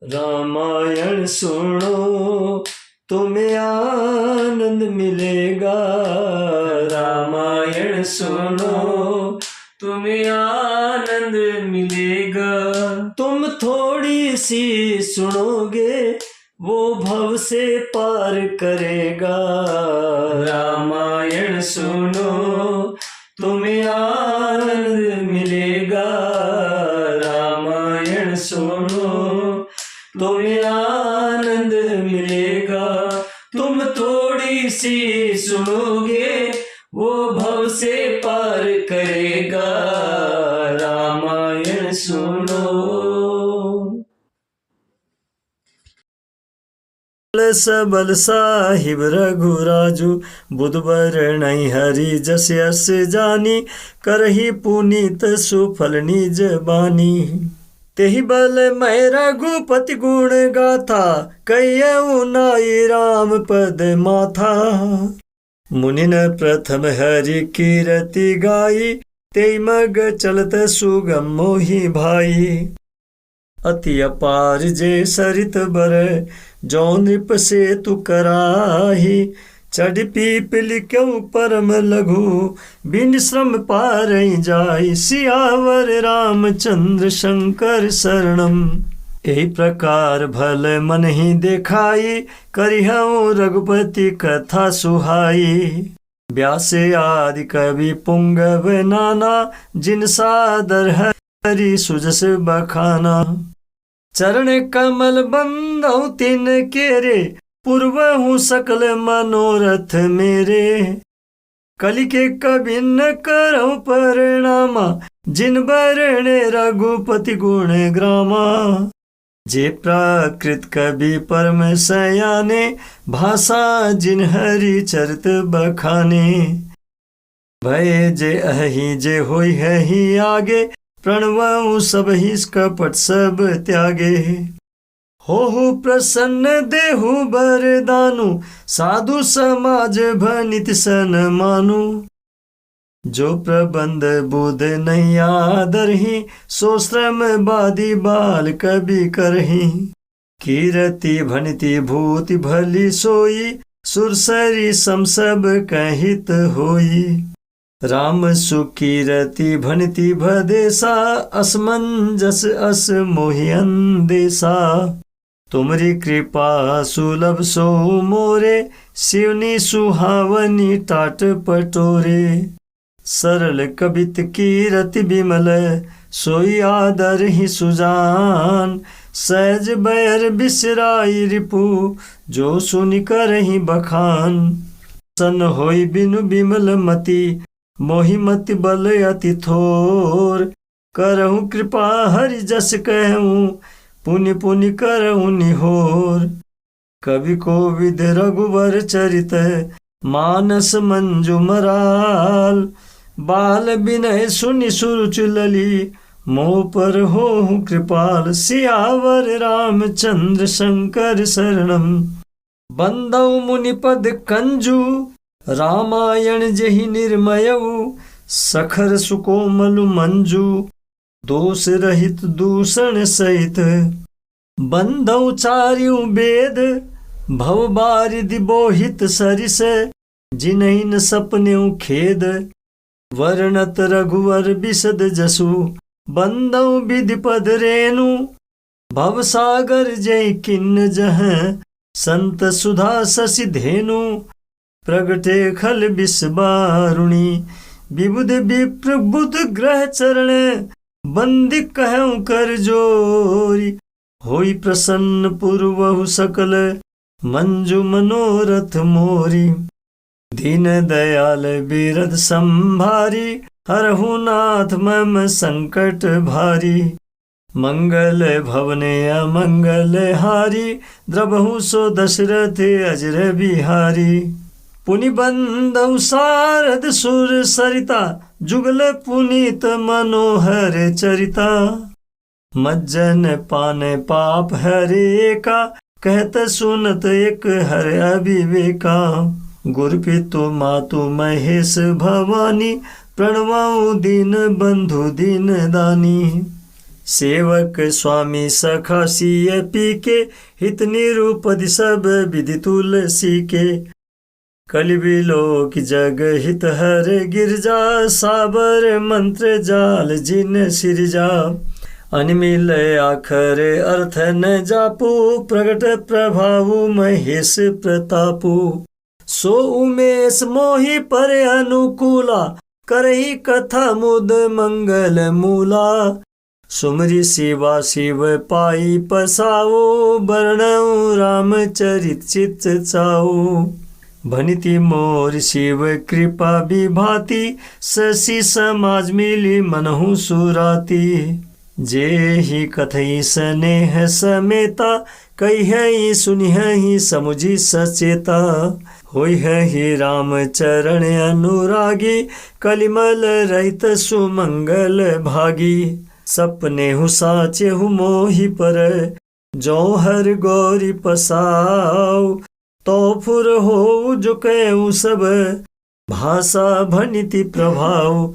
रामायण सुनो तुम्हें आनंद मिलेगा। रामायण सुनो तुम्हें आनंद मिलेगा। तुम थोड़ी सी सुनोगे वो भव से पार करेगा। रामायण सुनो तुम्हें आनंद मिलेगा। रामायण सुनो तुम्हें आनंद मिलेगा। तुम थोड़ी सी सुनोगे वो भव से पार करेगा। रामायण सुनो। सबल साहिब रघुराजू बुधबर नहीं हरि जस यस जानी। करही पुनीत सुफल निज बानी। तेहि बल मैं रघुपति गुण गाथा कहियऊ नाई राम पद माथा। मुनिन प्रथम हरि कीरति गाई तेई मग चलत सुगम मोहि भाई। अति अपार जे सरित बर जो नृप से तु कराही। चढ़ पीपल क्यों परम लघु बिन श्रम पार जाई। सियावर रामचंद्र शंकर शरणम। यही प्रकार भल मन ही देखाई करिहऊँ रघुपति कथा सुहाई। व्यास आदि कवि पुंगव नाना जिन सादर हरि सुजस बखाना। चरण कमल बंदौ तिन केरे पूर्वहु सकल मनोरथ मेरे। कलि के कबि न करहु परिणामा जिन बरणे रघुपति गुण ग्रामा। जे प्राकृत कवि परम सयाने भाषा जिन हरि चरित बखाने। भय जे अहि जे होई है ही आगे प्रणवऊ सब ही कपट सब त्यागे। हो प्रसन्न देहु बरदानु साधु समाज भनित सन मानु। जो प्रबंध बुध नहीं आदरही सो श्रम बादी बाल कवि करही। कीरति भनिति भूति भली सोई सुरसरी सम सब कहित होई। राम सुकीरति भनिति भदेसा असमंजस अस मोहि अंदेसा। तुमरी कृपा सुलभ सो मोरे शिवनी सुहावनी टाट पटोरे। सरल कबित कीरति बिमल सोई आदर ही सुजान। सहज बैर बिसराई रिपु जो सुनि करहि बखान। सन होई बिनु बिमल मति मोहि मति बल अति थोर। करहूँ कृपा हरि जस कहूँ पुनि पुनि करहूँ निहोर। कवि कोविद रघुवर चरित मानस मंजु मराल। बाल विनय सुनि सुरुचि लली मोह पर होहु कृपाल। सियावर रामचंद्र शंकर शरणम। बंदौ मुनिपद कंजू रामायण जहि निर्मयऊ। सखर सुकोमलु मंजू दोष रहित दूषण सहित। बंदौ चार्यु वेद भव बारिधि बोहित सरिस। जिन्हि न सपनेउ खेद वर्णत रघुवर बिशद जसु। बंदौ विधिपद रेणु भव सागर जय किन्न जह। संत सुधा शशि धेनु प्रगटे खल विषबारुणी। विबुध विप्र बुध ग्रह चरण बंदी कहूँ कर जोरी। होई प्रसन्न पूर्वहु सकल मंजु मनोरथ मोरी। दीन दयाल बिरद संभारी हरहु नाथ मम संकट भारी। मंगल भवने अमंगल हारी द्रबहु सो दशरथ अजर बिहारी। पुनि बंदौ सारद सुर सरिता जुगल पुनीत मनोहर चरिता। मज्जन पान पाप हरे का कहत सुनत एक हर अविवेका। गुरु पितु मातु महेश भवानी प्रणवाऊ दीन बंधु दीन दानी। सेवक स्वामी सखा सिय पी के, हित निरूपधि सब विधि तुलसी के। कलि बिलोक जग हित हर गिरजा, साबर मंत्र जाल जिन सिरजा। अनिमिल आखर अर्थ न जापू, प्रगट प्रभाव महेश प्रतापू। सो उमेश मोहि पर अनुकूला, करही कथा मुद मंगल मूला। सुमरि शिवा शिव पाई पसाओ, वर्णऊ रामचरित चित चाओ। भनिति मोर शिव कृपा विभाति, शशि समाज मिली मनहु सुराती। जे ही कथई स्नेह समेता, कहिहि सुनिहि समुझि सचेता। होई ही राम चरण अनुरागी, कलिमल रहित सुमंगल भागी। सपने हु साचे हु मोहि पर, जो हर गौरी पसाओ। तो फुर हो जो कहूँ सब, भाषा भनिति प्रभाव।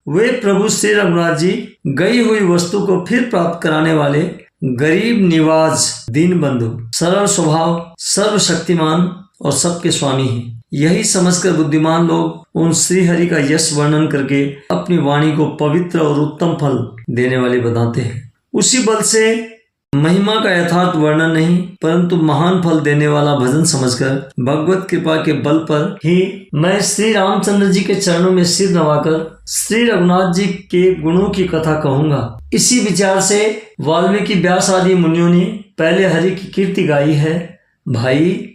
वे प्रभु श्री रघुनाथ जी गई हुई वस्तु को फिर प्राप्त कराने वाले, गरीब निवाज, दीन बंधु, सरल स्वभाव, सर्वशक्तिमान और सबके स्वामी हैं। यही समझकर बुद्धिमान लोग उन श्री हरि का यश वर्णन करके अपनी वाणी को पवित्र और उत्तम फल देने वाले बताते हैं। उसी बल से महिमा का यथार्थ वर्णन नहीं, परंतु महान फल देने वाला भजन समझकर भगवत कृपा के बल पर ही मैं श्री रामचंद्र जी के चरणों में सिर नवाकर श्री रघुनाथ जी के गुणों की कथा कहूंगा। इसी विचार से वाल्मीकि व्यास आदि मुनियों ने पहले हरि की कीर्ति गाई है। भाई,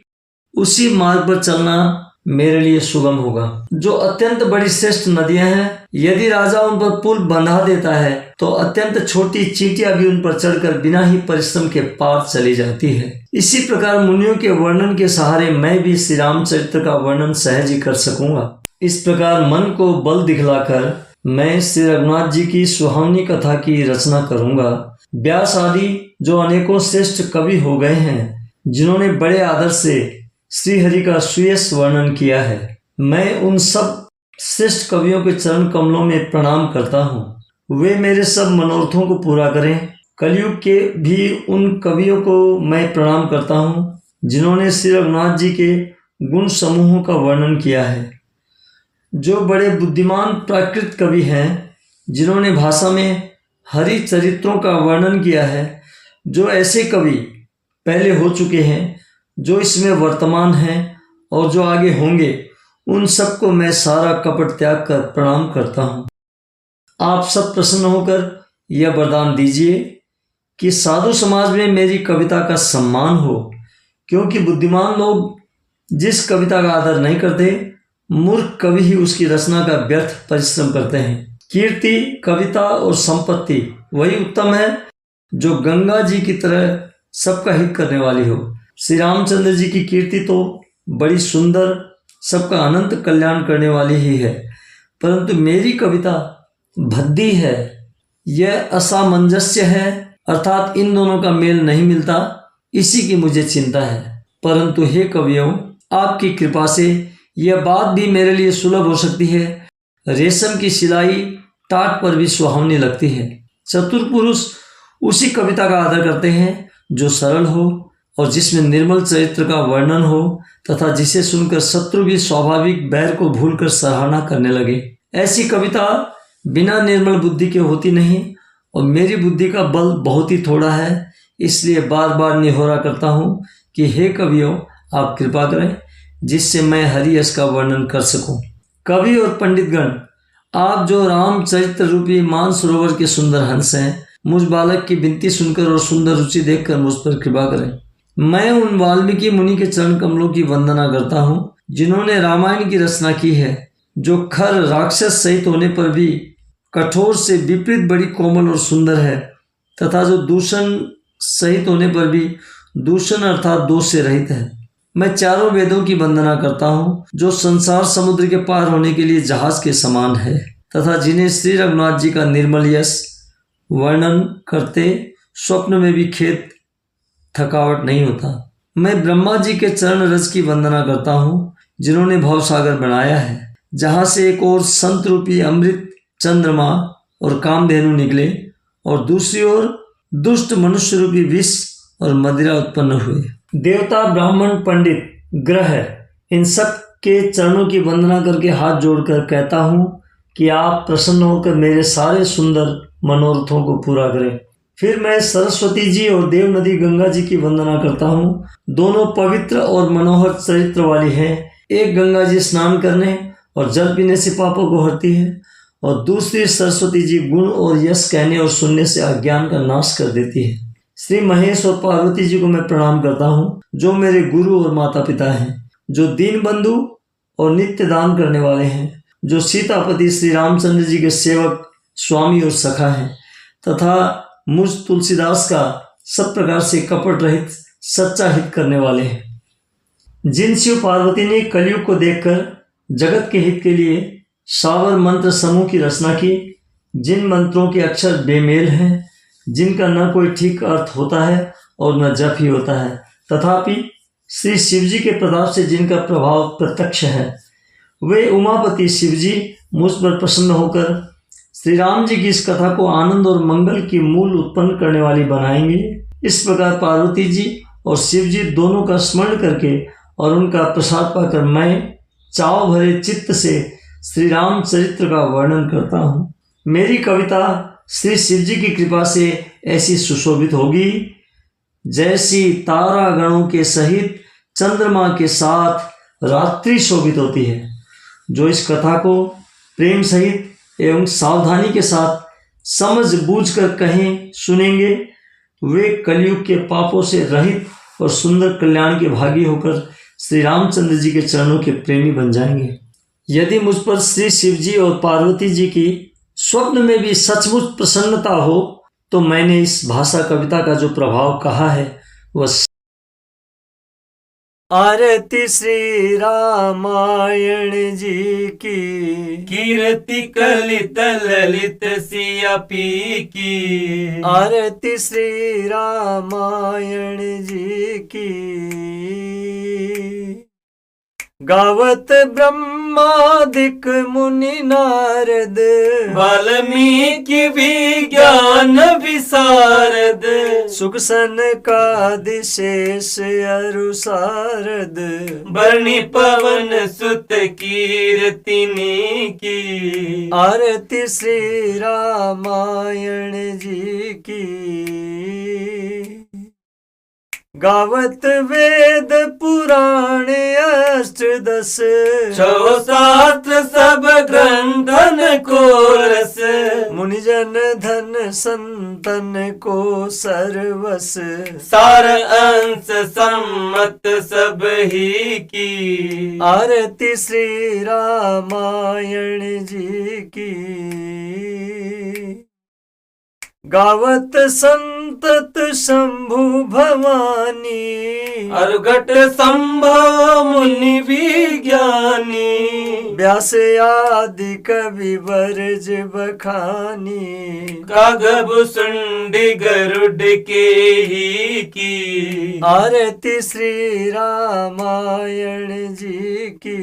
उसी मार्ग पर चलना मेरे लिए सुगम होगा। जो अत्यंत बड़ी श्रेष्ठ नदियां हैं, यदि राजा उन पर पुल बंधा देता है तो अत्यंत छोटी चींटियां भी उन पर चढ़कर बिना ही परिश्रम के पार चली जाती है। इसी प्रकार मुनियों के वर्णन के सहारे मैं भी श्री रामचरित्र का वर्णन सहज ही कर सकूंगा। इस प्रकार मन को बल दिखलाकर मैं श्री रघुनाथ जी की सुहावनी कथा की रचना करूंगा। व्यास आदि जो अनेकों श्रेष्ठ कवि हो गए हैं, जिन्होंने बड़े आदर से श्री हरि का सुयश वर्णन किया है, मैं उन सब श्रेष्ठ कवियों के चरण कमलों में प्रणाम करता हूँ। वे मेरे सब मनोरथों को पूरा करें। कलयुग के भी उन कवियों को मैं प्रणाम करता हूँ, जिन्होंने श्री रघुनाथ जी के गुण समूहों का वर्णन किया है। जो बड़े बुद्धिमान प्राकृत कवि हैं, जिन्होंने भाषा में हरि चरित्रों का वर्णन किया है, जो ऐसे कवि पहले हो चुके हैं, जो इसमें वर्तमान हैं और जो आगे होंगे, उन सबको मैं सारा कपट त्याग कर प्रणाम करता हूँ। आप सब प्रसन्न होकर यह वरदान दीजिए कि साधु समाज में मेरी कविता का सम्मान हो, क्योंकि बुद्धिमान लोग जिस कविता का आदर नहीं करते, मूर्ख कवि ही उसकी रचना का व्यर्थ परिश्रम करते हैं। कीर्ति, कविता और संपत्ति वही उत्तम है जो गंगा जी की तरह सबका हित करने वाली हो। श्री रामचंद्र जी की कीर्ति तो बड़ी सुंदर, सबका अनंत कल्याण करने वाली ही है, परंतु मेरी कविता भद्दी है। यह असामंजस्य है, अर्थात इन दोनों का मेल नहीं मिलता, इसी की मुझे चिंता है। परंतु हे कवियों, आपकी कृपा से यह बात भी मेरे लिए सुलभ हो सकती है। रेशम की सिलाई टाट पर भी सुहावनी लगती है। चतुर पुरुष उसी कविता का आदर करते हैं जो सरल हो और जिसमें निर्मल चरित्र का वर्णन हो, तथा जिसे सुनकर शत्रु भी स्वाभाविक बैर को भूलकर सराहना करने लगे। ऐसी कविता बिना निर्मल बुद्धि के होती नहीं, और मेरी बुद्धि का बल बहुत ही थोड़ा है। इसलिए बार बार निहोरा करता हूँ कि हे कवियों, आप कृपा करें जिससे मैं हरि यश का वर्णन कर सकूं। कवि और पंडितगण, आप जो रामचरित्र रूपी मानसरोवर के सुंदर हंस हैं, मुझ बालक की विनती सुनकर और सुंदर रुचि देखकर मुझ पर कृपा करें। मैं उन वाल्मीकि मुनि के चरण कमलों की वंदना करता हूँ, जिन्होंने रामायण की रचना की है, जो खर राक्षस सहित होने पर भी कठोर से विपरीत बड़ी कोमल और सुंदर है, तथा जो दूषण सहित होने पर भी दूषण अर्थात दोष से रहित है। मैं चारों वेदों की वंदना करता हूँ, जो संसार समुद्र के पार होने के लिए जहाज के समान है, तथा जिन्हें श्री रघुनाथ जी का निर्मल यश वर्णन करते स्वप्न में भी खेत थकावट नहीं होता। मैं ब्रह्मा जी के चरण रज की वंदना करता हूँ, जिन्होंने भवसागर बनाया है, जहाँ से एक और संत रूपी अमृत चंद्रमा और कामधेनु निकले और दूसरी ओर दुष्ट मनुष्य रूपी विष और मदिरा उत्पन्न हुए। देवता, ब्राह्मण, पंडित, ग्रह, इन सब के चरणों की वंदना करके हाथ जोड़कर कहता हूँ कि आप प्रसन्न होकर मेरे सारे सुंदर मनोरथों को पूरा करें। फिर मैं सरस्वती जी और देव नदी गंगा जी की वंदना करता हूँ। दोनों पवित्र और मनोहर चरित्र वाली हैं। एक गंगा जी स्नान करने और जल पीने से पापों को हरती है और दूसरी सरस्वती जी गुण और यश कहने और सुनने से अज्ञान का नाश कर देती है। श्री महेश और पार्वती जी को मैं प्रणाम करता हूँ, जो मेरे गुरु और माता पिता हैं, जो दीन बंधु और नित्य दान करने वाले हैं, जो सीतापति श्री रामचंद्र जी के सेवक, स्वामी और सखा हैं, तथा मुझ तुलसीदास का सब प्रकार से कपट रहित सच्चा हित करने वाले हैं। जिन शिव पार्वती ने कलयुग को देखकर जगत के हित के लिए सावर मंत्र समूह की रचना की, जिन मंत्रों के अक्षर बेमेल हैं, जिनका न कोई ठीक अर्थ होता है और न जप ही होता है, तथापि श्री शिवजी के प्रताप से जिनका प्रभाव प्रत्यक्ष है, वे उमापति शिवजी मुझ पर प्रसन्न होकर श्री राम जी की इस कथा को आनंद और मंगल की मूल उत्पन्न करने वाली बनाएंगे। इस प्रकार पार्वती जी और शिव जी दोनों का स्मरण करके और उनका प्रसाद पाकर मैं चाव भरे चित्त से श्री राम चरित्र का वर्णन करता हूँ। मेरी कविता श्री शिव जी की कृपा से ऐसी सुशोभित होगी जैसी तारा गणों के सहित चंद्रमा के साथ रात्रि शोभित होती है। जो इस कथा को प्रेम सहित एवं सावधानी के साथ समझ बूझ कर कहें, सुनेंगे, वे कलयुग के पापों से रहित और सुंदर कल्याण के भागी होकर श्री रामचंद्र जी के चरणों के प्रेमी बन जाएंगे। यदि मुझ पर श्री शिव जी और पार्वती जी की स्वप्न में भी सचमुच प्रसन्नता हो तो मैंने इस भाषा कविता का जो प्रभाव कहा है वह आरती श्री रामायण जी की, कीर्ति कलित ललित सिया पी की। आरती श्री रामायण जी की, गावत ब्रह्मादिक मुनि नारद, वाल्मीकि विज्ञान विशारद। सुख सनकादिशेष अरु सारद, बरणी पवन सुत कीर्तिनी की। आरती श्री रामायण जी की, गावत वेद पुराण अष्टदश, छो शास्त्र सब ग्रंथन को रस। मुनिजन धन संतन को सर्वस, सार अंश सम्मत सब ही की। आरती श्री रामायण जी की, गावत संतत शंभु भवानी, अर्घट संभव मुनि विज्ञानी। व्यास आदि कवि बरज बखानी, कागब सुंडी गरुड के ही की। आरती श्री रामायण जी की,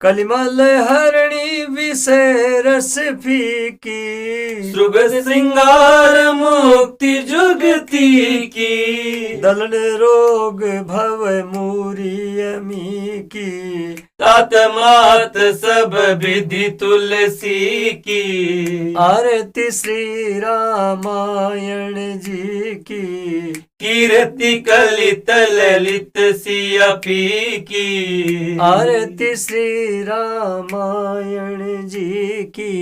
कलिमल हरणी विषय रस फीकी, शुभ श्रृंगार मुक्ति जुगती की। दलन रोग भव मूरी अमी की, तात मात सब विधि तुलसी की। आरती श्री रामायण जी की, कीर्ति कलित ललित सिया पी की। आरती श्री रामायण जी की।